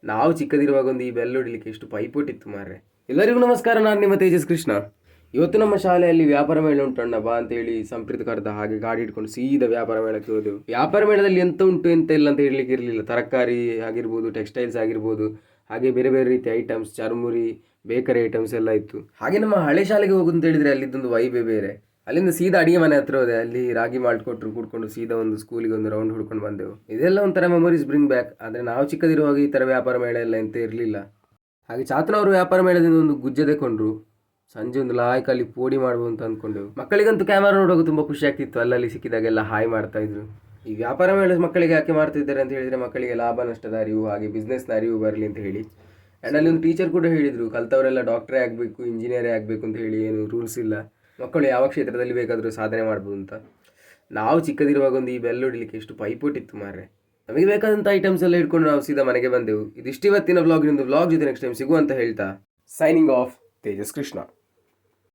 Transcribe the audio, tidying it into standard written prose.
ನಾವು ಚಿಕ್ಕದಿರುವಾಗ ಒಂದು ಈ ಬೆಲ್ ಹೊಡಿಲಿಕ್ಕೆ ಎಷ್ಟು ಪೈಪೋಟಿತ್ತು ಮಾರ್ರೆ. ಎಲ್ಲರಿಗೂ ನಮಸ್ಕಾರ, ನಾನು ನಿಮ್ಮ ತೇಜಸ್ ಕೃಷ್ಣ. ಇವತ್ತು ನಮ್ಮ ಶಾಲೆಯಲ್ಲಿ ವ್ಯಾಪಾರ ಮೇಳ ಉಂಟಣ್ಣ ಬಾ ಅಂತೇಳಿ ಸಂಪ್ರೀತ್ ಕರೆದ ಹಾಗೆ ಗಾಡಿ ಇಟ್ಕೊಂಡು ಸೀದಾ ವ್ಯಾಪಾರ ಮೇಳಕ್ಕೆ ಹೋದೆವು. ವ್ಯಾಪಾರ ಮೇಳದಲ್ಲಿ ಎಂತ ಉಂಟು ಎಂತ ಇಲ್ಲ ಅಂತ ಹೇಳಲಿಕ್ಕೆ ಇರಲಿಲ್ಲ. ತರಕಾರಿ ಆಗಿರ್ಬೋದು, ಟೆಕ್ಸ್ಟೈಲ್ಸ್ ಆಗಿರ್ಬೋದು, ಹಾಗೆ ಬೇರೆ ಬೇರೆ ರೀತಿಯ ಐಟಮ್ಸ್, ಚರ್ಮುರಿ, ಬೇಕರಿ ಐಟಮ್ಸ್ ಎಲ್ಲ ಇತ್ತು. ಹಾಗೆ ನಮ್ಮ ಹಳೆ ಶಾಲೆಗೆ ಹೋಗುದು ಅಂತ ಹೇಳಿದ್ರೆ ಅಲ್ಲಿದ್ದೊಂದು ವೈಬೇ ಬೇರೆ. ಅಲ್ಲಿಂದ ಸೀದಾ ಅಡಿಗೆ ಮನೆ ಹತ್ರ ಹೋದೆ. ಅಲ್ಲಿ ರಾಗಿ ಮಾಲ್ಟ್ ಕೊಟ್ಟರು, ಕುಡ್ಕೊಂಡು ಸೀದಾ ಒಂದು ಸ್ಕೂಲಿಗೆ ಒಂದು ರೌಂಡ್ ಹುಡ್ಕೊಂಡು ಬಂದೆವು. ಇದೆಲ್ಲ ಒಂಥರ ಮೆಮೊರೀಸ್ ಬ್ರಿಂಗ್ ಬ್ಯಾಕ್. ಆದರೆ ನಾವು ಚಿಕ್ಕದಿರುವಾಗ ಈ ಥರ ವ್ಯಾಪಾರ ಮೇಳ ಎಲ್ಲ ಎಂತ ಇರಲಿಲ್ಲ. ಹಾಗೆ ಚಾತನವರು ವ್ಯಾಪಾರ ಮೇಳದಿಂದ ಒಂದು ಗುಜ್ಜೆ ತೆಕೊಂಡ್ರು. ಸಂಜೆ ಒಂದು ಲಾಯ್ಕಲ್ಲಿ ಪೋಡಿ ಮಾಡ್ಬೋದು ಅಂತ ಅಂದ್ಕೊಂಡೆವು. ಮಕ್ಕಳಿಗಂತೂ ಕ್ಯಾಮರಾ ನೋಡುವಾಗ ತುಂಬ ಖುಷಿ ಆಗ್ತಿತ್ತು. ಅಲ್ಲಲ್ಲಿ ಸಿಕ್ಕಿದಾಗೆಲ್ಲ ಹಾಯ್ ಮಾಡ್ತಾ ಇದ್ರು. ಈ ವ್ಯಾಪಾರ ಮೇಳ ಮಕ್ಕಳಿಗೆ ಯಾಕೆ ಮಾಡ್ತಿದ್ದಾರೆ ಅಂತ ಹೇಳಿದರೆ, ಮಕ್ಕಳಿಗೆ ಲಾಭ ನಷ್ಟದ ಅರಿವು, ಹಾಗೆ ಬಿಸ್ನೆಸ್ನ ಅರಿವು ಬರಲಿ ಅಂತ ಹೇಳಿ. ಆ್ಯಂಡ್ ಅಲ್ಲಿ ಒಂದು ಟೀಚರ್ ಕೂಡ ಹೇಳಿದರು, ಕಲ್ತವರೆಲ್ಲ ಡಾಕ್ಟ್ರೇ ಆಗಬೇಕು, ಇಂಜಿನಿಯರೇ ಆಗಬೇಕು ಅಂತ ಹೇಳಿ ಏನು ರೂಲ್ಸ್ ಇಲ್ಲ, ಮಕ್ಕಳು ಯಾವ ಕ್ಷೇತ್ರದಲ್ಲಿ ಬೇಕಾದರೂ ಸಾಧನೆ ಮಾಡ್ಬೋದು ಅಂತ. ನಾವು ಚಿಕ್ಕದಿರುವಾಗ ಒಂದು ಈ ಬೆಲ್ ಹೊಡಿಲಿಕ್ಕೆ ಎಷ್ಟು ಪೈಪೋಟಿತ್ತು ಮಾರ್ರೆ. ನಮಗೆ ಬೇಕಾದಂಥ ಐಟಮ್ಸ್ ಎಲ್ಲ ಇಟ್ಕೊಂಡು ನಾವು ಸೀದಾ ಮನೆಗೆ ಬಂದೆವು. ಇದಿಷ್ಟು ಇವತ್ತಿನ ವ್ಲಾಗ್. ನಿಮ್ಮದು ವ್ಲಾಗ್ ಜೊತೆ ನೆಕ್ಸ್ಟ್ ಟೈಮ್ ಸಿಗುವಂತ ಹೇಳ್ತಾ ಸೈನಿಂಗ್ ಆಫ್, ತೇಜಸ್ ಕೃಷ್ಣ.